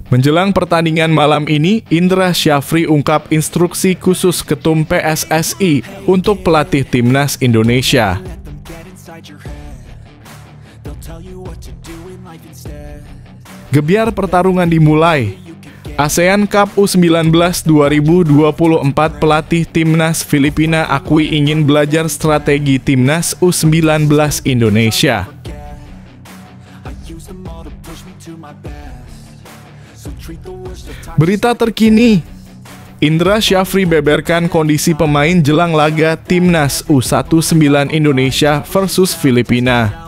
Menjelang pertandingan malam ini, Indra Syafri ungkap instruksi khusus Ketum PSSI untuk pelatih Timnas Indonesia. Gebyar pertarungan dimulai. ASEAN Cup U19 2024 pelatih Timnas Filipina akui ingin belajar strategi Timnas U19 Indonesia. Berita terkini, Indra Syafri beberkan kondisi pemain jelang laga Timnas U19 Indonesia versus Filipina.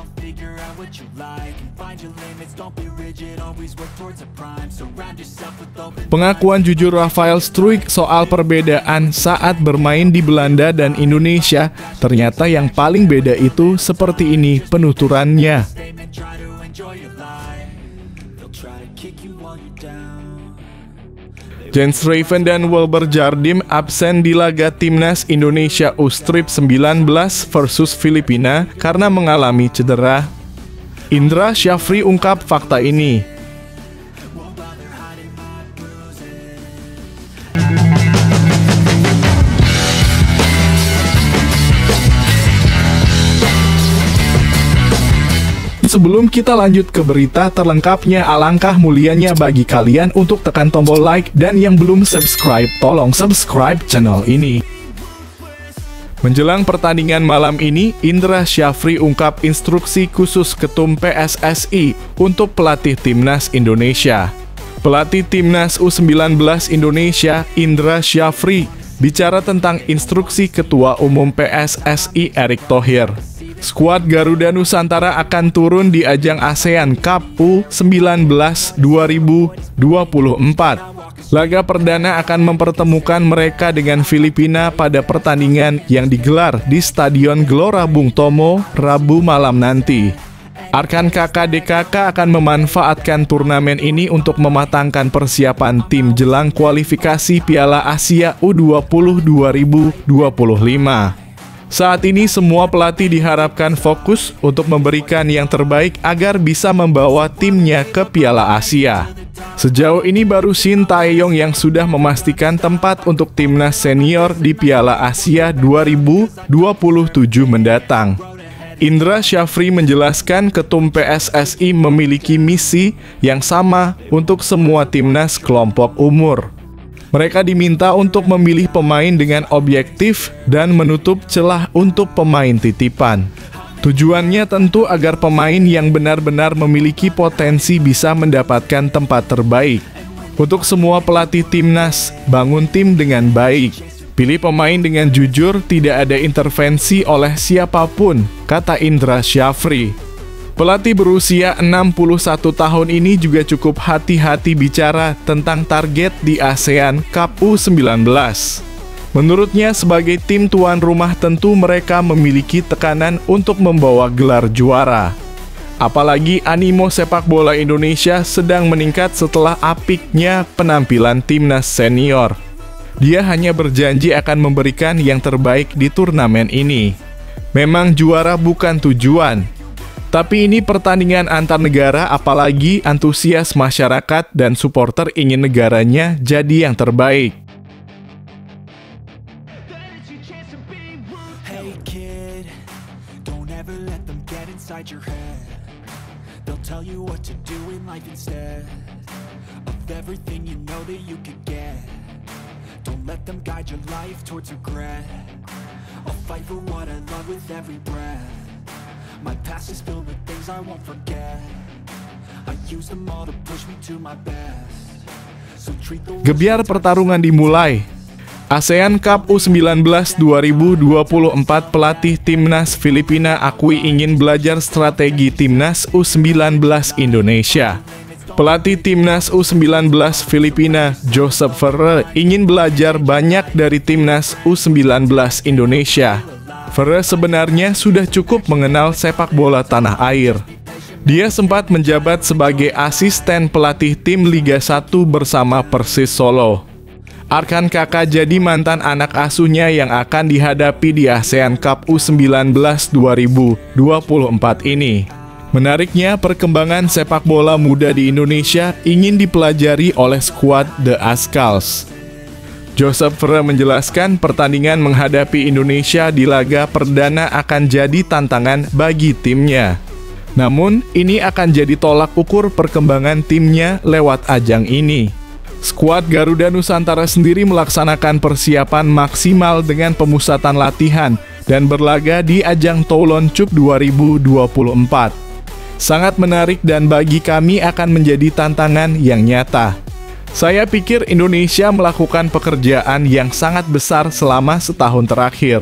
Pengakuan jujur Rafael Struijk soal perbedaan saat bermain di Belanda dan Indonesia, ternyata yang paling beda itu seperti ini penuturannya. Jens Raven dan Wilber Jardim absen di laga Timnas Indonesia U19 versus Filipina karena mengalami cedera. Indra Syafri ungkap fakta ini. Sebelum kita lanjut ke berita terlengkapnya, alangkah mulianya bagi kalian untuk tekan tombol like dan yang belum subscribe, tolong subscribe channel ini. Menjelang pertandingan malam ini, Indra Syafri ungkap instruksi khusus Ketum PSSI untuk pelatih Timnas Indonesia. Pelatih Timnas U19 Indonesia, Indra Syafri, bicara tentang instruksi Ketua Umum PSSI Erick Thohir. Skuad Garuda Nusantara akan turun di ajang ASEAN Cup U19 2024. Laga perdana akan mempertemukan mereka dengan Filipina pada pertandingan yang digelar di Stadion Gelora Bung Tomo, Rabu malam nanti. Arkan KKDKK akan memanfaatkan turnamen ini untuk mematangkan persiapan tim jelang kualifikasi Piala Asia U20 2025. Saat ini semua pelatih diharapkan fokus untuk memberikan yang terbaik agar bisa membawa timnya ke Piala Asia. Sejauh ini baru Shin Tae-yong yang sudah memastikan tempat untuk timnas senior di Piala Asia 2027 mendatang. Indra Syafri menjelaskan Ketum PSSI memiliki misi yang sama untuk semua timnas kelompok umur. Mereka diminta untuk memilih pemain dengan objektif dan menutup celah untuk pemain titipan. Tujuannya tentu agar pemain yang benar-benar memiliki potensi bisa mendapatkan tempat terbaik. Untuk semua pelatih timnas, bangun tim dengan baik. Pilih pemain dengan jujur, tidak ada intervensi oleh siapapun, kata Indra Syafri. Pelatih berusia 61 tahun ini juga cukup hati-hati bicara tentang target di ASEAN Cup U19. Menurutnya, sebagai tim tuan rumah tentu mereka memiliki tekanan untuk membawa gelar juara. Apalagi animo sepak bola Indonesia sedang meningkat setelah apiknya penampilan timnas senior. Dia hanya berjanji akan memberikan yang terbaik di turnamen ini. Memang juara bukan tujuan, tapi ini pertandingan antar negara, apalagi antusias masyarakat dan supporter ingin negaranya jadi yang terbaik. Gebyar pertarungan dimulai. ASEAN Cup U19 2024 pelatih Timnas Filipina akui ingin belajar strategi Timnas U19 Indonesia. Pelatih Timnas U19 Filipina, Joseph Ferrer, ingin belajar banyak dari Timnas U19 Indonesia. Ferrer sebenarnya sudah cukup mengenal sepak bola tanah air. Dia sempat menjabat sebagai asisten pelatih tim Liga 1 bersama Persis Solo. Arkan Kakak jadi mantan anak asuhnya yang akan dihadapi di ASEAN Cup U19 2024 ini. Menariknya, perkembangan sepak bola muda di Indonesia ingin dipelajari oleh skuad The Ascals. Joseph Ferrer menjelaskan pertandingan menghadapi Indonesia di laga perdana akan jadi tantangan bagi timnya. Namun, ini akan jadi tolak ukur perkembangan timnya lewat ajang ini. Skuad Garuda Nusantara sendiri melaksanakan persiapan maksimal dengan pemusatan latihan dan berlaga di ajang Toulon Cup 2024. Sangat menarik dan bagi kami akan menjadi tantangan yang nyata. Saya pikir Indonesia melakukan pekerjaan yang sangat besar selama setahun terakhir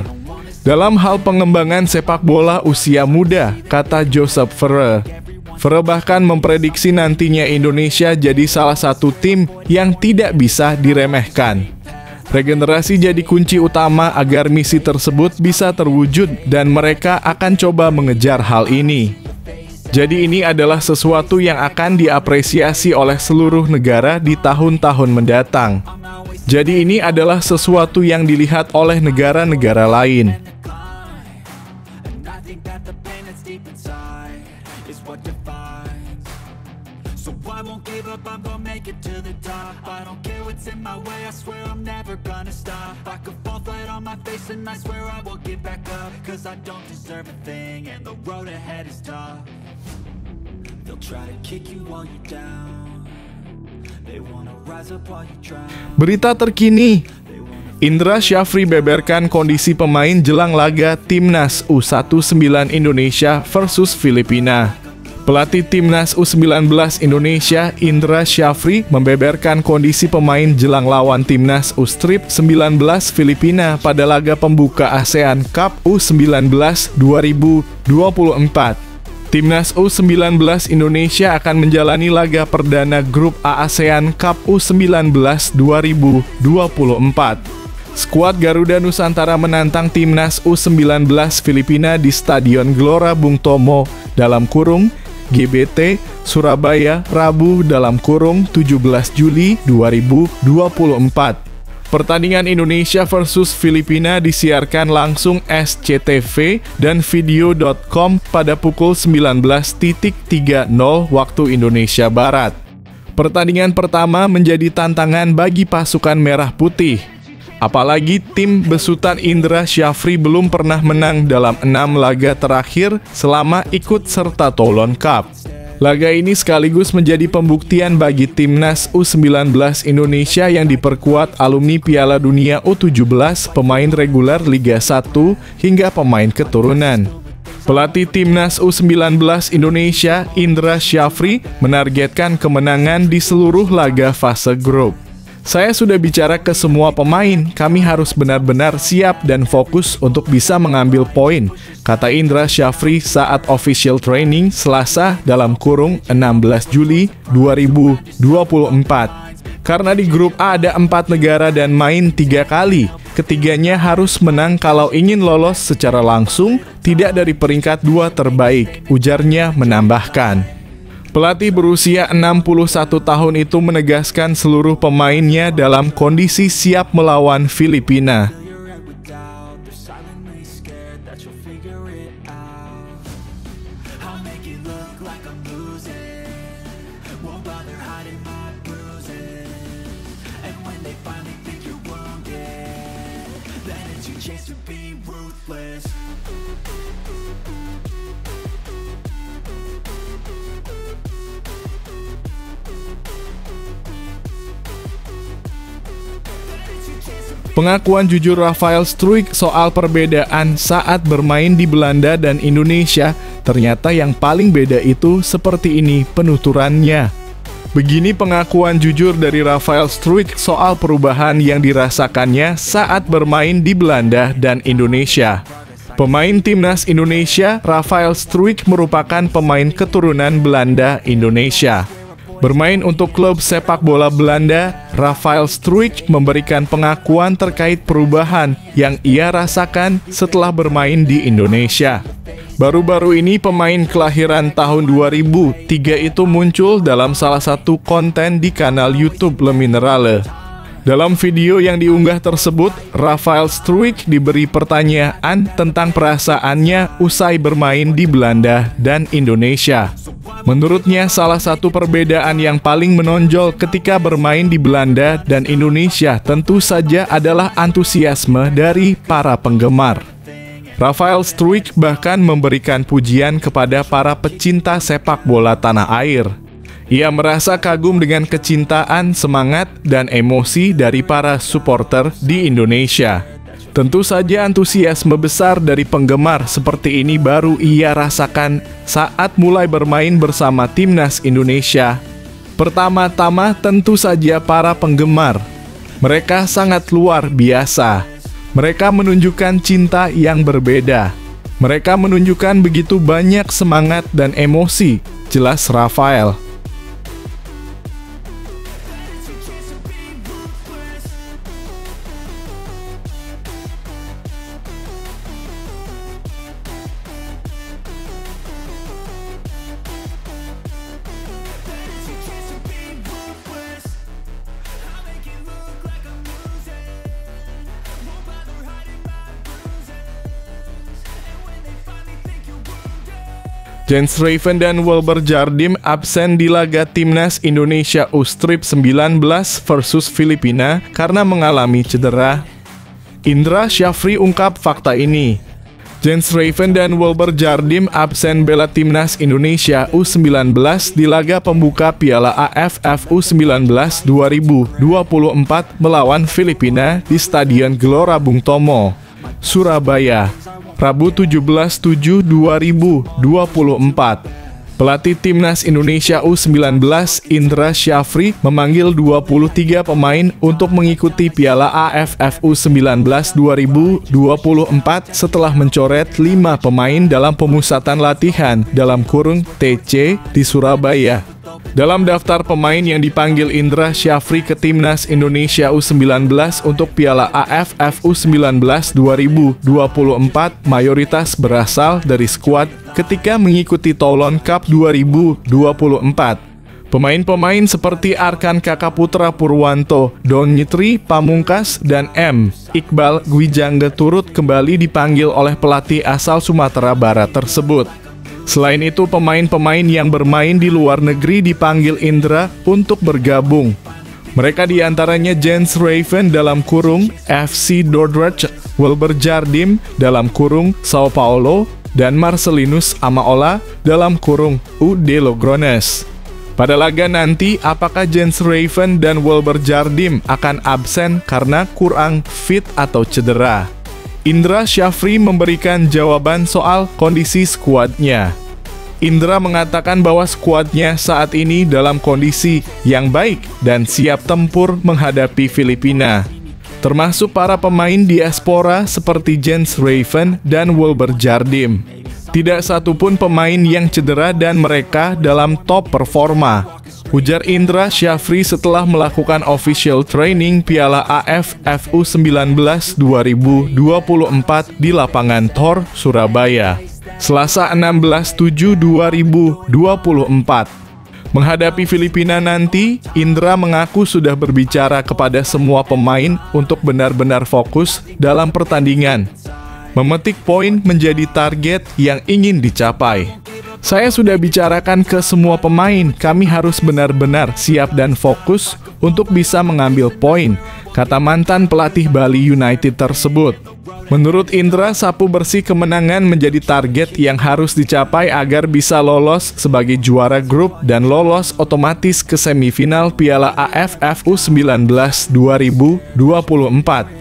dalam hal pengembangan sepak bola usia muda, kata Joseph Ferrer. Ferrer bahkan memprediksi nantinya Indonesia jadi salah satu tim yang tidak bisa diremehkan. Regenerasi jadi kunci utama agar misi tersebut bisa terwujud dan mereka akan coba mengejar hal ini. Jadi ini adalah sesuatu yang akan diapresiasi oleh seluruh negara di tahun-tahun mendatang. Jadi ini adalah sesuatu yang dilihat oleh negara-negara lain. Berita terkini, Indra Syafri beberkan kondisi pemain jelang laga Timnas U19 Indonesia versus Filipina. Pelatih Timnas U19 Indonesia, Indra Syafri, membeberkan kondisi pemain jelang lawan Timnas U19 Filipina pada laga pembuka ASEAN Cup U19 2024. Timnas U19 Indonesia akan menjalani laga perdana grup A ASEAN Cup U19 2024. Skuad Garuda Nusantara menantang Timnas U19 Filipina di Stadion Gelora Bung Tomo (GBT) Surabaya, Rabu (17 Juli 2024). Pertandingan Indonesia versus Filipina disiarkan langsung SCTV dan video.com pada pukul 19.30 waktu Indonesia Barat. Pertandingan pertama menjadi tantangan bagi pasukan Merah Putih. Apalagi tim besutan Indra Syafri belum pernah menang dalam 6 laga terakhir selama ikut serta Toulon Cup. Laga ini sekaligus menjadi pembuktian bagi Timnas U19 Indonesia yang diperkuat alumni Piala Dunia U17, pemain reguler Liga 1, hingga pemain keturunan. Pelatih Timnas U19 Indonesia, Indra Syafri, menargetkan kemenangan di seluruh laga fase grup. Saya sudah bicara ke semua pemain, kami harus benar-benar siap dan fokus untuk bisa mengambil poin, kata Indra Syafri saat official training Selasa (16 Juli 2024). Karena di grup A ada 4 negara dan main 3 kali, ketiganya harus menang kalau ingin lolos secara langsung, tidak dari peringkat 2 terbaik, ujarnya menambahkan. Pelatih berusia 61 tahun itu menegaskan seluruh pemainnya dalam kondisi siap melawan Filipina. Pengakuan jujur Rafael Struijk soal perbedaan saat bermain di Belanda dan Indonesia, ternyata yang paling beda itu seperti ini penuturannya. Begini pengakuan jujur dari Rafael Struijk soal perubahan yang dirasakannya saat bermain di Belanda dan Indonesia. Pemain Timnas Indonesia, Rafael Struijk merupakan pemain keturunan Belanda Indonesia. Bermain untuk klub sepak bola Belanda, Rafael Struijk memberikan pengakuan terkait perubahan yang ia rasakan setelah bermain di Indonesia. Baru-baru ini pemain kelahiran tahun 2003 itu muncul dalam salah satu konten di kanal YouTube Le Minerale. Dalam video yang diunggah tersebut, Rafael Struijk diberi pertanyaan tentang perasaannya usai bermain di Belanda dan Indonesia. Menurutnya, salah satu perbedaan yang paling menonjol ketika bermain di Belanda dan Indonesia tentu saja adalah antusiasme dari para penggemar. Rafael Struijk bahkan memberikan pujian kepada para pecinta sepak bola tanah air. Ia merasa kagum dengan kecintaan, semangat, dan emosi dari para supporter di Indonesia. Tentu saja antusiasme besar dari penggemar seperti ini baru ia rasakan saat mulai bermain bersama timnas Indonesia. Pertama-tama tentu saja para penggemar. Mereka sangat luar biasa. Mereka menunjukkan cinta yang berbeda. Mereka menunjukkan begitu banyak semangat dan emosi, jelas Rafael. Jens Raven dan Wilber Jardim absen di laga Timnas Indonesia U19 versus Filipina karena mengalami cedera. Indra Syafri ungkap fakta ini. Jens Raven dan Wilber Jardim absen bela Timnas Indonesia U19 di laga pembuka Piala AFF U19 2024 melawan Filipina di Stadion Gelora Bung Tomo, Surabaya, Rabu 17/7/2024. Pelatih Timnas Indonesia U19 Indra Syafri memanggil 23 pemain untuk mengikuti Piala AFF U19 2024 setelah mencoret 5 pemain dalam pemusatan latihan (TC) di Surabaya. Dalam daftar pemain yang dipanggil Indra Syafri ke Timnas Indonesia U19 untuk Piala AFF U19 2024, mayoritas berasal dari skuad ketika mengikuti Toulon Cup 2024. Pemain-pemain seperti Arkan Kakaputra Purwanto, Donnitri Pamungkas, dan M. Iqbal Gwijangge turut kembali dipanggil oleh pelatih asal Sumatera Barat tersebut. Selain itu, pemain-pemain yang bermain di luar negeri dipanggil Indra untuk bergabung. Mereka diantaranya Jens Raven (FC Dordrecht), Wilber Jardim (Sao Paulo), dan Marcelinus Amaola (UD Logrones). Pada laga nanti, apakah Jens Raven dan Wilber Jardim akan absen karena kurang fit atau cedera? Indra Syafri memberikan jawaban soal kondisi skuadnya. Indra mengatakan bahwa skuadnya saat ini dalam kondisi yang baik dan siap tempur menghadapi Filipina, termasuk para pemain diaspora seperti Jens Raven dan Wilber Jardim. Tidak satupun pemain yang cedera dan mereka dalam top performa, ujar Indra Syafri setelah melakukan official training Piala AFF U19 2024 di lapangan Tor, Surabaya, Selasa 16/7/2024. Menghadapi Filipina nanti, Indra mengaku sudah berbicara kepada semua pemain untuk benar-benar fokus dalam pertandingan. Memetik poin menjadi target yang ingin dicapai. Saya sudah bicarakan ke semua pemain, kami harus benar-benar siap dan fokus untuk bisa mengambil poin, kata mantan pelatih Bali United tersebut. Menurut Indra, sapu bersih kemenangan menjadi target yang harus dicapai agar bisa lolos sebagai juara grup dan lolos otomatis ke semifinal Piala AFF U19 2024.